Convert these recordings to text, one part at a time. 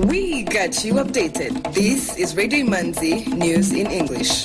We got you updated. This is Radio Imanzi News in English.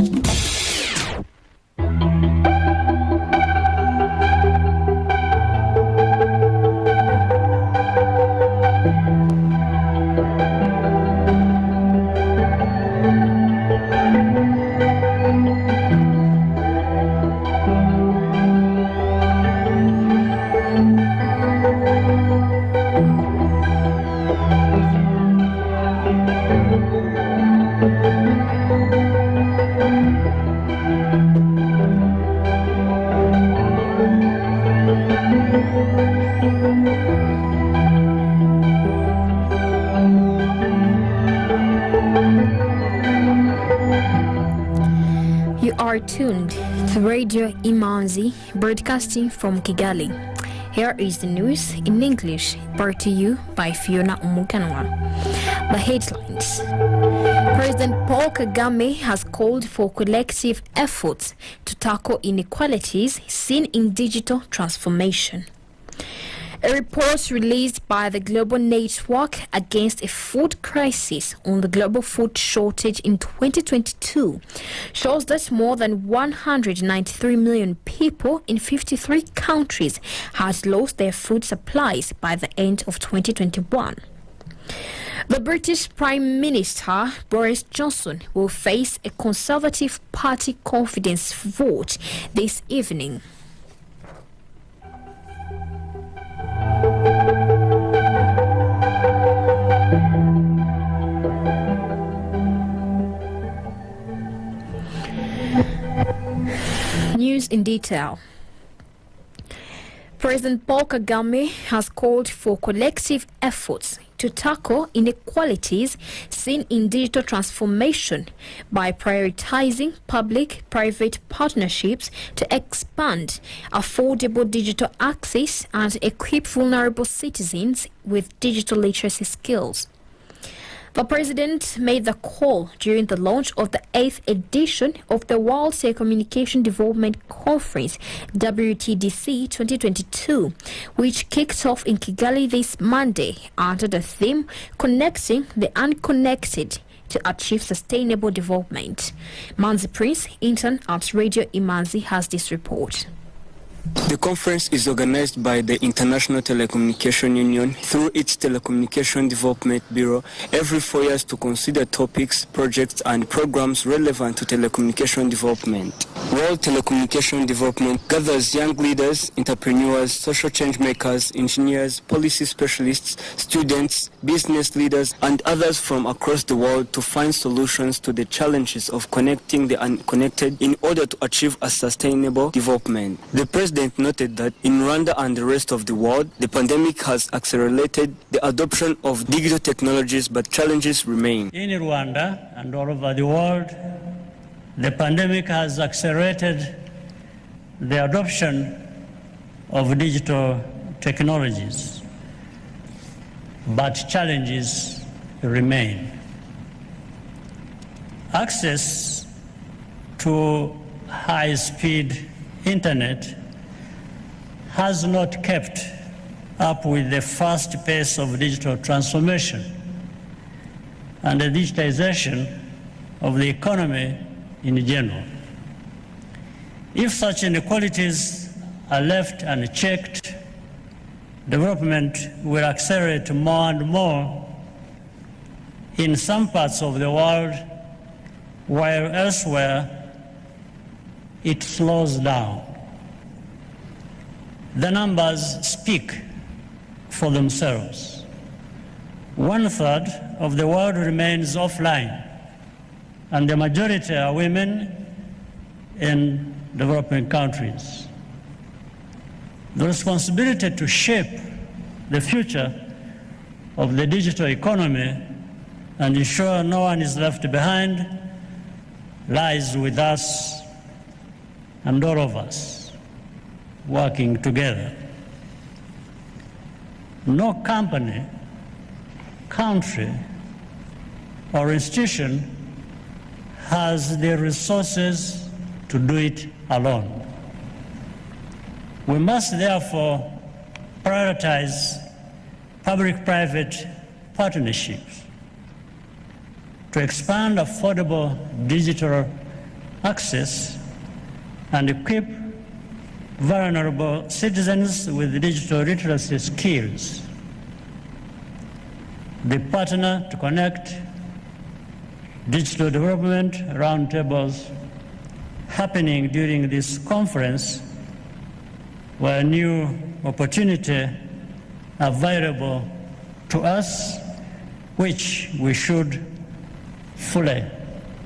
You are tuned to Radio Imanzi, broadcasting from Kigali. Here is the news in English, brought to you by Fiona Umukanwa. The headlines. President Paul Kagame has called for collective efforts to tackle inequalities seen in digital transformation. A report released by the Global Network Against a Food Crisis on the global food shortage in 2022 shows that more than 193 million people in 53 countries had lost their food supplies by the end of 2021. The British Prime Minister Boris Johnson will face a Conservative Party confidence vote this evening. News in detail. President Paul Kagame has called for collective efforts to tackle inequalities seen in digital transformation by prioritizing public-private partnerships to expand affordable digital access and equip vulnerable citizens with digital literacy skills. The president made the call during the launch of the 8th edition of the World Telecommunication Development Conference, WTDC 2022, which kicked off in Kigali this Monday under the theme Connecting the Unconnected to Achieve Sustainable Development. Manzi Prince, intern at Radio Imanzi, has this report. The conference is organized by the International Telecommunication Union through its Telecommunication Development Bureau every 4 years to consider topics, projects and programs relevant to telecommunication development. World Telecommunication Development gathers young leaders, entrepreneurs, social change makers, engineers, policy specialists, students, business leaders and others from across the world to find solutions to the challenges of connecting the unconnected in order to achieve a sustainable development. The President noted that in Rwanda and the rest of the world, the pandemic has accelerated the adoption of digital technologies, but challenges remain. In Rwanda and all over the world, the pandemic has accelerated the adoption of digital technologies, but challenges remain. Access to high-speed internet has not kept up with the fast pace of digital transformation and the digitization of the economy in general. If such inequalities are left unchecked, development will accelerate more and more in some parts of the world, while elsewhere it slows down. The numbers speak for themselves. 1/3 of the world remains offline, and the majority are women in developing countries. The responsibility to shape the future of the digital economy and ensure no one is left behind lies with us and all of us working together. No company, country, or institution has the resources to do it alone. We must therefore prioritize public-private partnerships to expand affordable digital access and equip vulnerable citizens with digital literacy skills. The Partner to Connect Digital Development Roundtables happening during this conference were a new opportunity available to us, which we should fully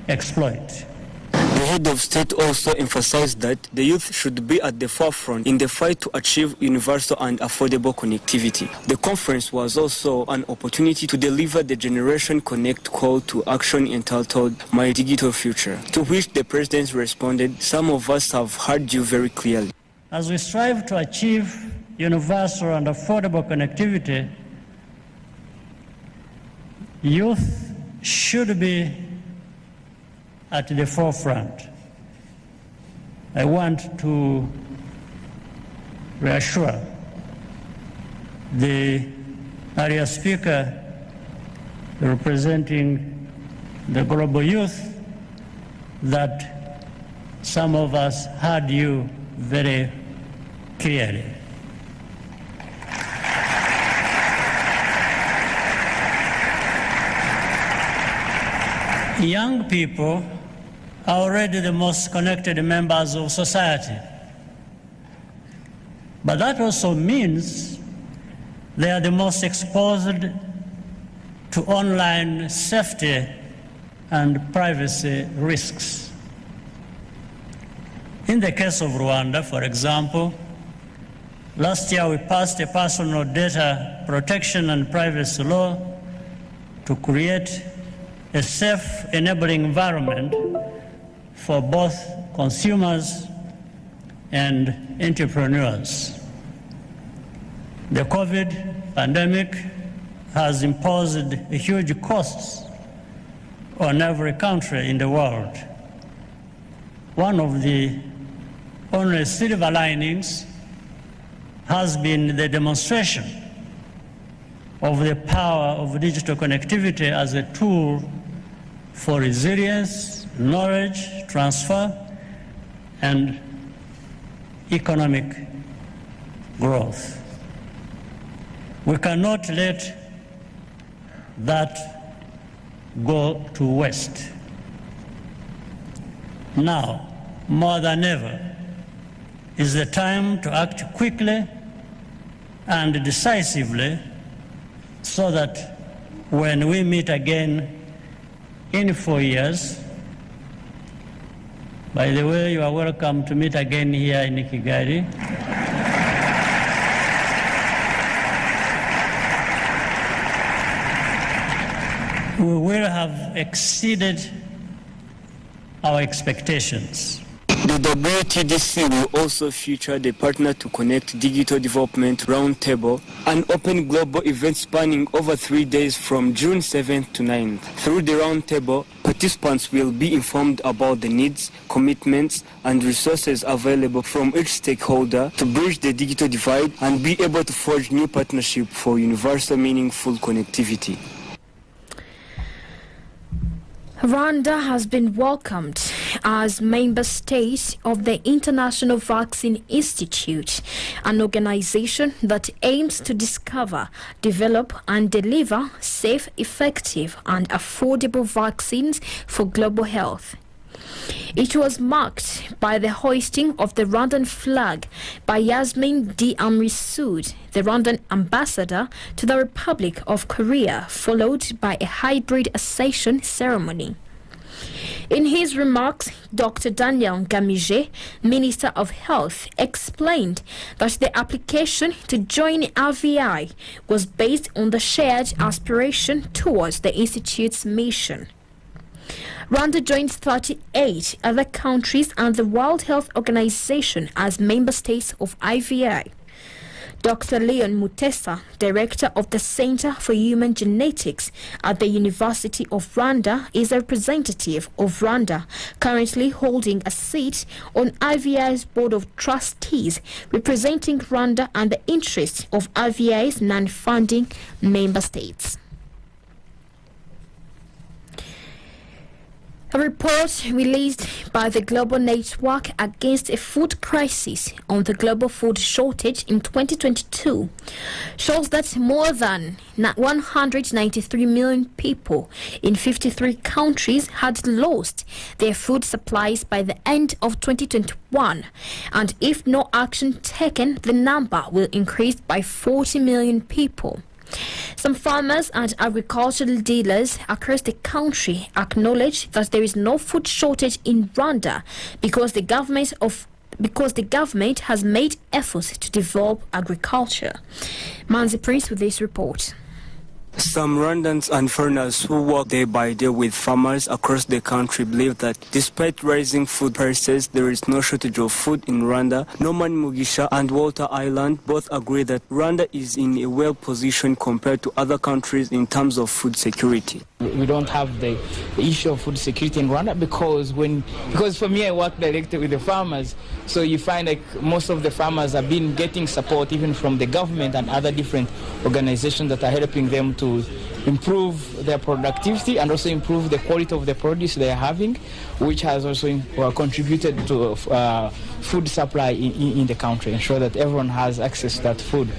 exploit. The head of state also emphasized that the youth should be at the forefront in the fight to achieve universal and affordable connectivity. The conference was also an opportunity to deliver the Generation Connect call to action entitled My Digital Future, to which the President responded, "Some of us have heard you very clearly." As we strive to achieve universal and affordable connectivity, youth should be at the forefront. I want to reassure the area speaker representing the global youth that some of us heard you very clearly. Young people are already the most connected members of society. But that also means they are the most exposed to online safety and privacy risks. In the case of Rwanda, for example, last year we passed a personal data protection and privacy law to create a safe, enabling environment for both consumers and entrepreneurs. The COVID pandemic has imposed huge costs on every country in the world. One of the only silver linings has been the demonstration of the power of digital connectivity as a tool for resilience, knowledge transfer, and economic growth. We cannot let that go to waste. Now, more than ever, is the time to act quickly and decisively so that when we meet again in 4 years, by the way, you are welcome to meet again here in Kigali. We will have exceeded our expectations. The WTDC will also feature the Partner to Connect Digital Development Roundtable, an open global event spanning over 3 days from June 7th to 9th. Through the roundtable, participants will be informed about the needs, commitments, and resources available from each stakeholder to bridge the digital divide and be able to forge new partnerships for universal, meaningful connectivity. Rwanda has been welcomed as member state of the International Vaccine Institute, an organization that aims to discover, develop, and deliver safe, effective, and affordable vaccines for global health. It was marked by the hoisting of the Rwandan flag by Yasmin D. Amrisoud, the Rwandan ambassador to the Republic of Korea, followed by a hybrid accession ceremony. In his remarks, Dr. Daniel Ngamije, Minister of Health, explained that the application to join RVI was based on the shared aspiration towards the Institute's mission. Rwanda joined 38 other countries and the World Health Organization as member states of IVI. Dr. Leon Mutesa, director of the Center for Human Genetics at the University of Rwanda, is a representative of Rwanda, currently holding a seat on IVI's Board of Trustees, representing Rwanda and the interests of IVI's non-funding member states. A report released by the Global Network Against a Food Crisis on the global food shortage in 2022 shows that more than 193 million people in 53 countries had lost their food supplies by the end of 2021, and if no action taken, the number will increase by 40 million people. Some farmers and agricultural dealers across the country acknowledge that there is no food shortage in Rwanda because the government has made efforts to develop agriculture. Manzi Prince with this report. Some Rwandans and foreigners who work day by day with farmers across the country believe that despite rising food prices, there is no shortage of food in Rwanda. Norman Mugisha and Walter Island both agree that Rwanda is in a well position compared to other countries in terms of food security. We don't have the issue of food security in Rwanda because for me I work directly with the farmers, so you find like most of the farmers have been getting support even from the government and other different organizations that are helping them to improve their productivity and also improve the quality of the produce they are having, which has also contributed to food supply in the country, ensure that everyone has access to that food.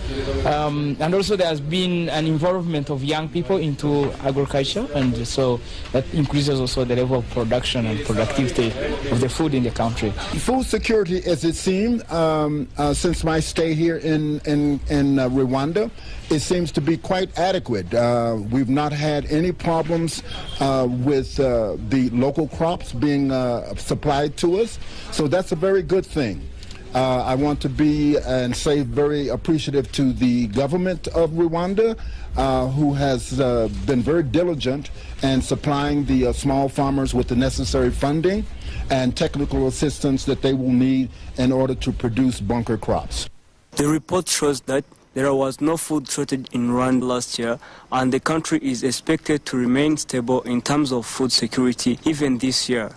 And also there has been an involvement of young people into agriculture, and so that increases also the level of production and productivity of the food in the country. Food security, as it seemed, since my stay here in Rwanda, it seems to be quite adequate. We've not had any problems with the local crops being supplied to us, so that's a very good thing. I want to be and say very appreciative to the government of Rwanda, who has been very diligent in supplying the small farmers with the necessary funding and technical assistance that they will need in order to produce bunker crops. The report shows that there was no food shortage in Rwanda last year, and the country is expected to remain stable in terms of food security even this year.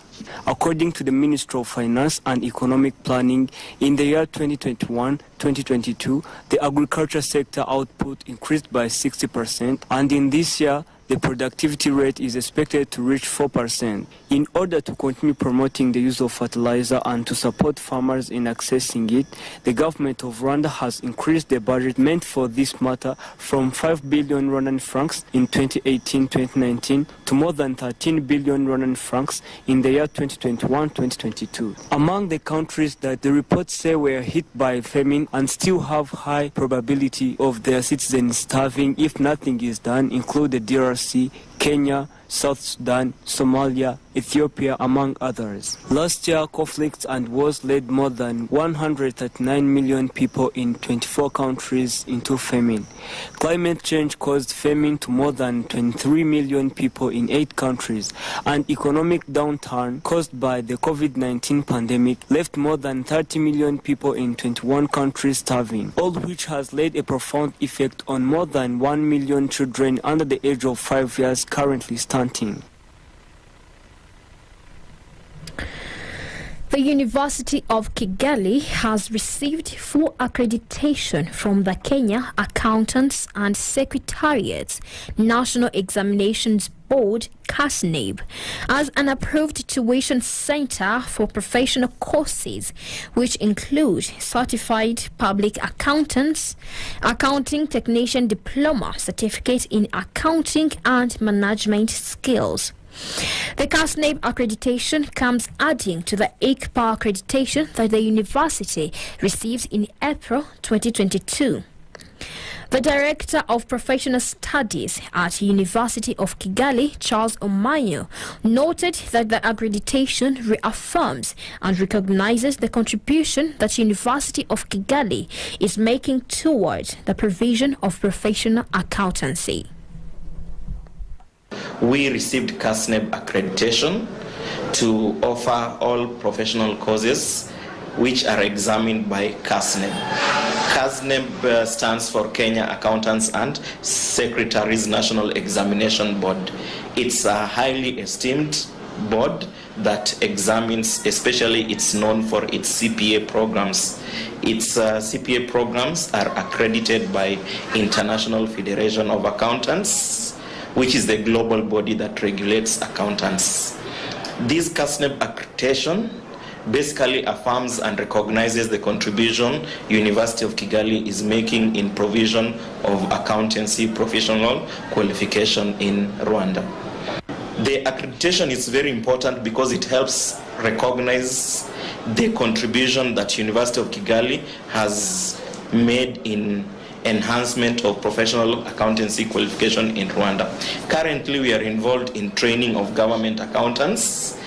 According to the Ministry of Finance and Economic Planning, in the year 2021-2022, the agriculture sector output increased by 60%, and in this year, the productivity rate is expected to reach 4%. In order to continue promoting the use of fertilizer and to support farmers in accessing it, the government of Rwanda has increased the budget meant for this matter from 5 billion Rwandan francs in 2018-2019 to more than 13 billion Rwandan francs in the year 2021-2022. Among the countries that the reports say were hit by famine and still have high probability of their citizens starving if nothing is done include the DRC, Kenya, South Sudan, Somalia, Ethiopia, among others. Last year, conflicts and wars led more than 139 million people in 24 countries into famine. Climate change caused famine to more than 23 million people in 8 countries, and economic downturn caused by the COVID-19 pandemic left more than 30 million people in 21 countries starving, all which has laid a profound effect on more than 1 million children under the age of 5 years currently stunting. The University of Kigali has received full accreditation from the Kenya Accountants and Secretariats National Examinations Board, KASNEB, as an approved tuition center for professional courses, which include certified public accountants, accounting technician diploma, certificate in accounting and management skills. The KASNEB accreditation comes adding to the ICPA accreditation that the university received in April 2022. The Director of Professional Studies at University of Kigali, Charles Omanyo, noted that the accreditation reaffirms and recognizes the contribution that University of Kigali is making toward the provision of professional accountancy. We received KASNEB accreditation to offer all professional courses which are examined by KASNEB. KASNEB stands for Kenya Accountants and Secretaries National Examination Board. It's a highly esteemed board that examines, especially it's known for its CPA programs. Its CPA programs are accredited by International Federation of Accountants, which is the global body that regulates accountants. This CASNEB accreditation basically affirms and recognizes the contribution University of Kigali is making in provision of accountancy professional qualification in Rwanda. The accreditation is very important because it helps recognize the contribution that University of Kigali has made in enhancement of professional accountancy qualification in Rwanda. Currently, we are involved in training of government accountants,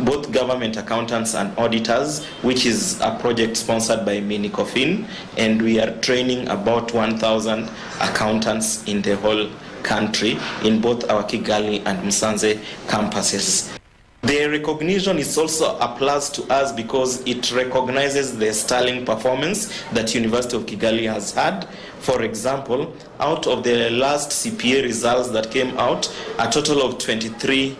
both government accountants and auditors, which is a project sponsored by Minicofin, and we are training about 1,000 accountants in the whole country in both our Kigali and Musanze campuses. The recognition is also a plus to us because it recognizes the sterling performance that University of Kigali has had. For example, out of the last CPA results that came out, a total of 23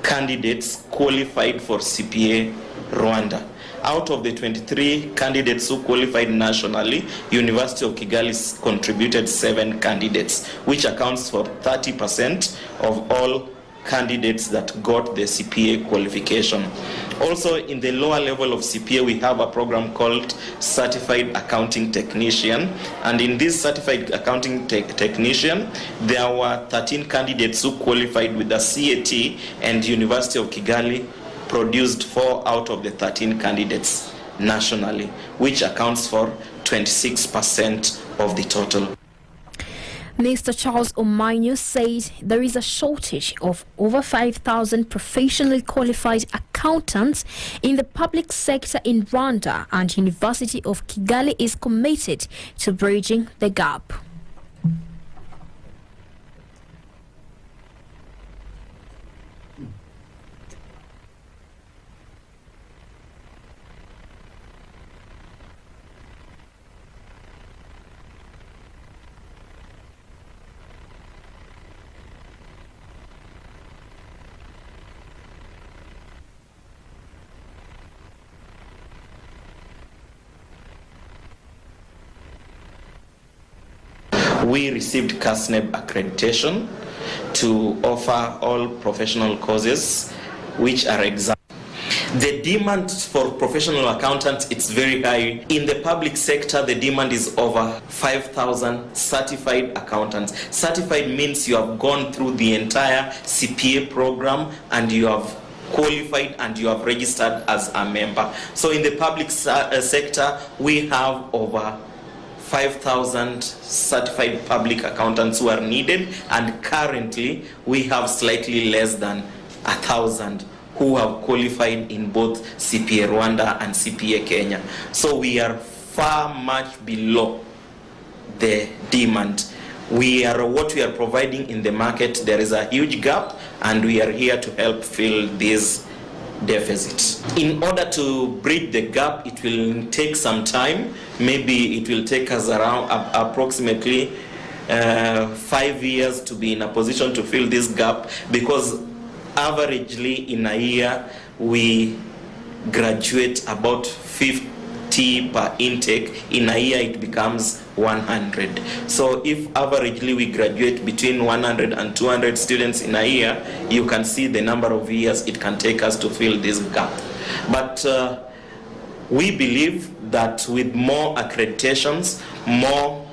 candidates qualified for CPA Rwanda. Out of the 23 candidates who qualified nationally, University of Kigali contributed 7 candidates, which accounts for 30% of all candidates that got the CPA qualification. Also, in the lower level of CPA, we have a program called Certified Accounting Technician. And in this Certified Accounting Technician, there were 13 candidates who qualified with the CAT, and University of Kigali produced 4 out of the 13 candidates nationally, which accounts for 26% of the total. Mr. Charles Omanyo said there is a shortage of over 5,000 professionally qualified accountants in the public sector in Rwanda, and University of Kigali is committed to bridging the gap. We received CASNEB accreditation to offer all professional courses which are examined. The demand for professional accountants, it's very high. In the public sector, the demand is over 5,000 certified accountants. Certified means you have gone through the entire CPA program and you have qualified and you have registered as a member. So in the public sector, we have over 5,000 certified public accountants who are needed, and currently we have slightly less than 1,000 who have qualified in both CPA Rwanda and CPA Kenya. So we are far much below the demand. What we are providing in the market, there is a huge gap, and we are here to help fill this deficit. In order to bridge the gap, it will take some time. Maybe it will take us around approximately 5 years to be in a position to fill this gap, because averagely in a year we graduate about 50 per intake. In a year it becomes 100. So if averagely we graduate between 100 and 200 students in a year, you can see the number of years it can take us to fill this gap. But we believe that with more accreditations, more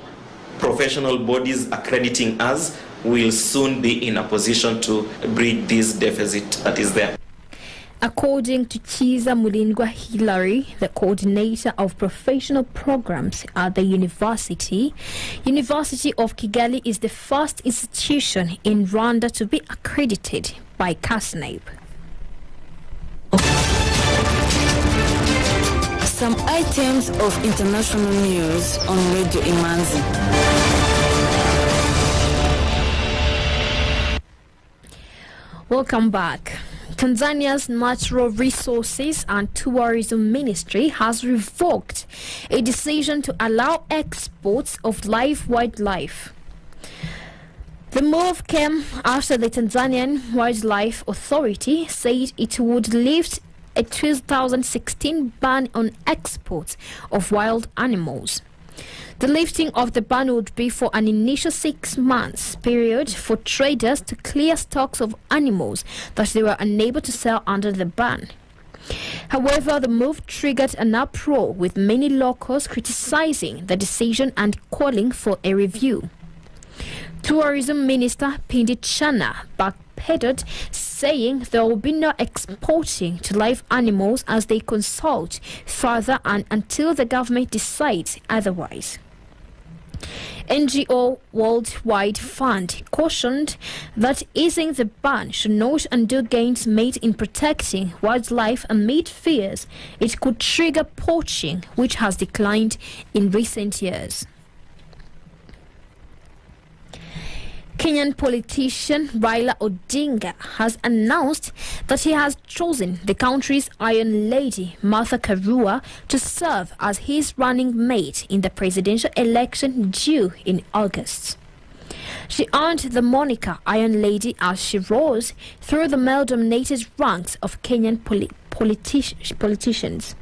professional bodies accrediting us, we'll soon be in a position to bridge this deficit that is there. According to Chiza Mulindwa Hilary, the coordinator of professional programs at the University of Kigali is the first institution in Rwanda to be accredited by CASNEB. Some items of international news on Radio Imanzi. Welcome back. Tanzania's Natural Resources and Tourism Ministry has revoked a decision to allow exports of live wildlife. The move came after the Tanzanian Wildlife Authority said it would lift a 2016 ban on exports of wild animals. The lifting of the ban would be for an initial 6 months period for traders to clear stocks of animals that they were unable to sell under the ban. However, the move triggered an uproar, with many locals criticizing the decision and calling for a review. Tourism Minister Pindi Chana backpedaled, saying there will be no exporting to live animals as they consult further and until the government decides otherwise. NGO Worldwide Fund cautioned that easing the ban should not undo gains made in protecting wildlife amid fears it could trigger poaching, which has declined in recent years. Kenyan politician Raila Odinga has announced that he has chosen the country's Iron Lady, Martha Karua, to serve as his running mate in the presidential election due in August. She earned the moniker Iron Lady as she rose through the male-dominated ranks of Kenyan politicians.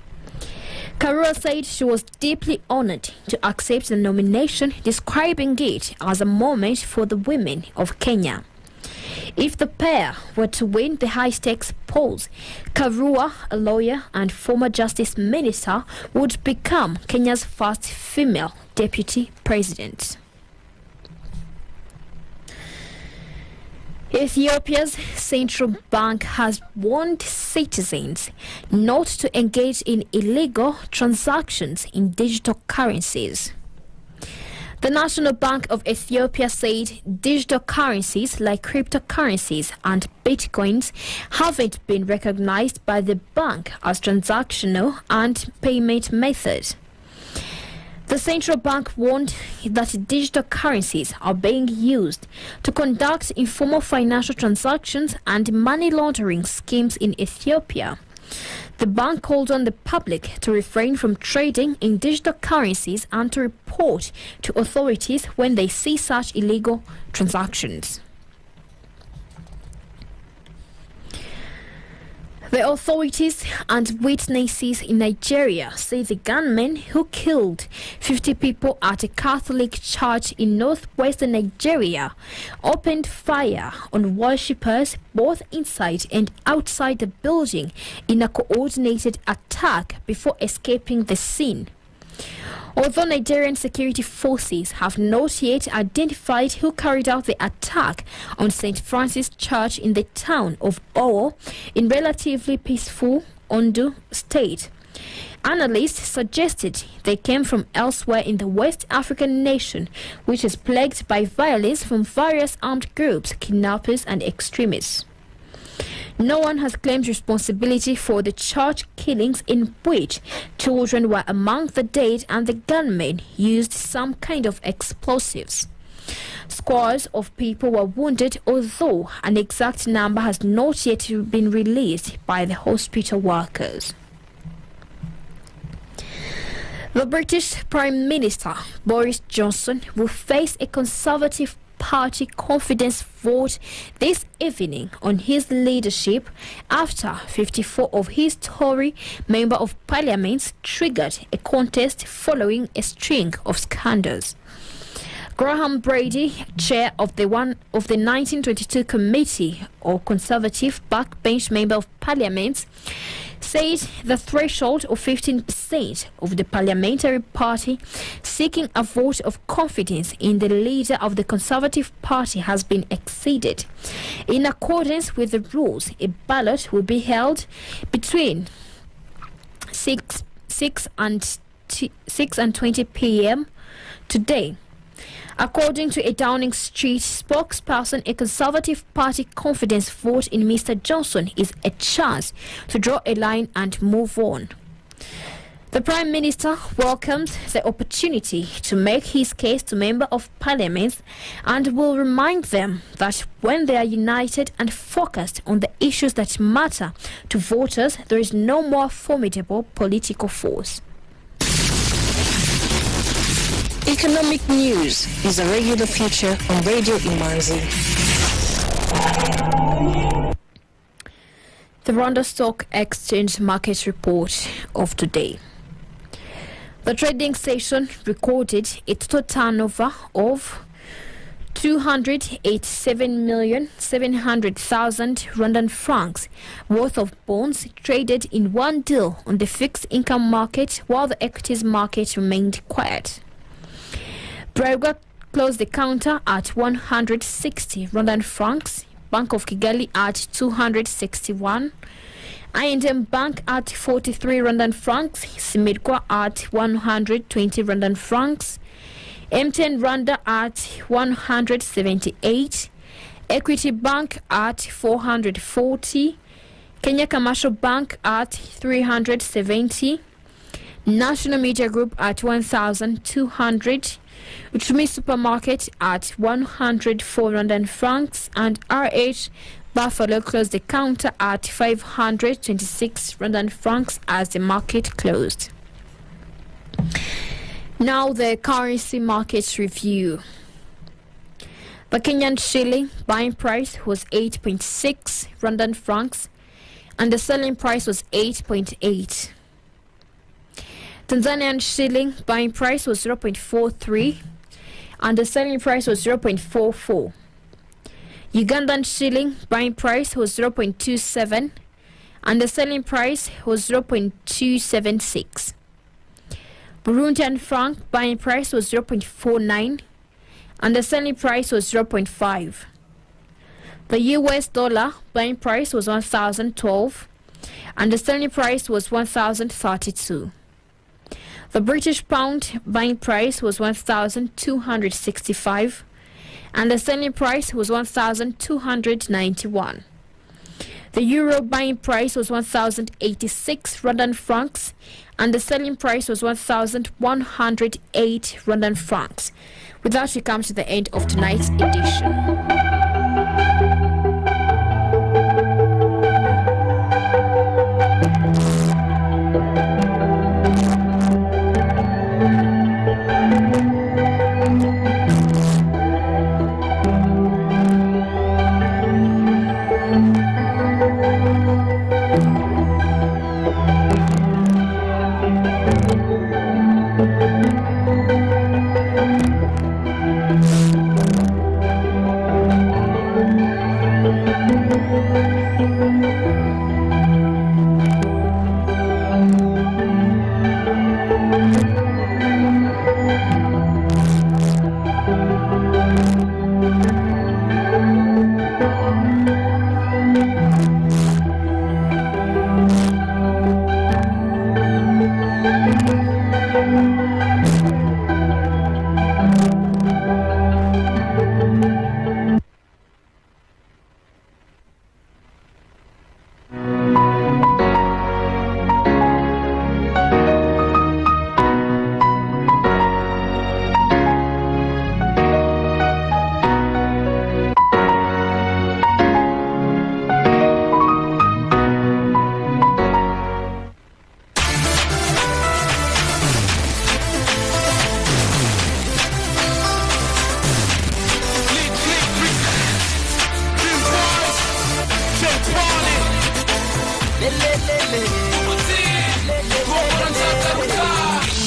Karua said she was deeply honored to accept the nomination, describing it as a moment for the women of Kenya. If the pair were to win the high-stakes polls, Karua, a lawyer and former justice minister, would become Kenya's first female deputy president. Ethiopia's central bank has warned citizens not to engage in illegal transactions in digital currencies. The National Bank of Ethiopia said digital currencies like cryptocurrencies and bitcoins haven't been recognized by the bank as transactional and payment methods. The central bank warned that digital currencies are being used to conduct informal financial transactions and money laundering schemes in Ethiopia. The bank called on the public to refrain from trading in digital currencies and to report to authorities when they see such illegal transactions. The authorities and witnesses in Nigeria say the gunmen who killed 50 people at a Catholic church in northwestern Nigeria opened fire on worshippers both inside and outside the building in a coordinated attack before escaping the scene. Although Nigerian security forces have not yet identified who carried out the attack on St. Francis Church in the town of Owo in relatively peaceful Ondo State, analysts suggested they came from elsewhere in the West African nation, which is plagued by violence from various armed groups, kidnappers and extremists. No one has claimed responsibility for the church killings in which children were among the dead and the gunmen used some kind of explosives. Scores of people were wounded, although an exact number has not yet been released by the hospital workers. The British Prime Minister Boris Johnson will face a Conservative Party confidence vote this evening on his leadership after 54 of his Tory Member of Parliament triggered a contest following a string of scandals. Graham Brady, chair of the 1922 Committee or Conservative Backbench Member of Parliament, said the threshold of 15% of the parliamentary party seeking a vote of confidence in the leader of the Conservative Party has been exceeded. In accordance with the rules, a ballot will be held between 6 and 20 p.m. today. According to a Downing Street spokesperson, a Conservative Party confidence vote in Mr. Johnson is a chance to draw a line and move on. The Prime Minister welcomes the opportunity to make his case to Member of Parliament and will remind them that when they are united and focused on the issues that matter to voters, there is no more formidable political force. Economic news is a regular feature on Radio Imanzi. The Rwanda Stock Exchange Market Report of today. The trading session recorded a total turnover of 287,700,000 Rwandan francs worth of bonds traded in one deal on the fixed income market, while the equities market remained quiet. Bralirwa closed the counter at 160 Rwandan francs, Bank of Kigali at 261, I&M Bank at 43 Rwandan francs, Simedkwa at 120 Rwandan francs, M10 Rwanda at 178, Equity Bank at 440, Kenya Commercial Bank at 370, National Media Group at 1,200, Uchumi Supermarket at 104 Rwandan francs, and RH Buffalo closed the counter at 526 Rwandan francs as the market closed. Now the currency market review. The Kenyan shilling buying price was 8.6 Rwandan francs and the selling price was 8.8. Tanzanian shilling buying price was 0.43 and the selling price was 0.44. Ugandan shilling buying price was 0.27 and the selling price was 0.276. Burundian franc buying price was 0.49 and the selling price was 0.5. The US dollar buying price was 1,012 and the selling price was 1,032. The British pound buying price was 1,265 and the selling price was 1,291. The euro buying price was 1,086 Rwandan francs and the selling price was 1,108 Rwandan francs. With that, we come to the end of tonight's edition.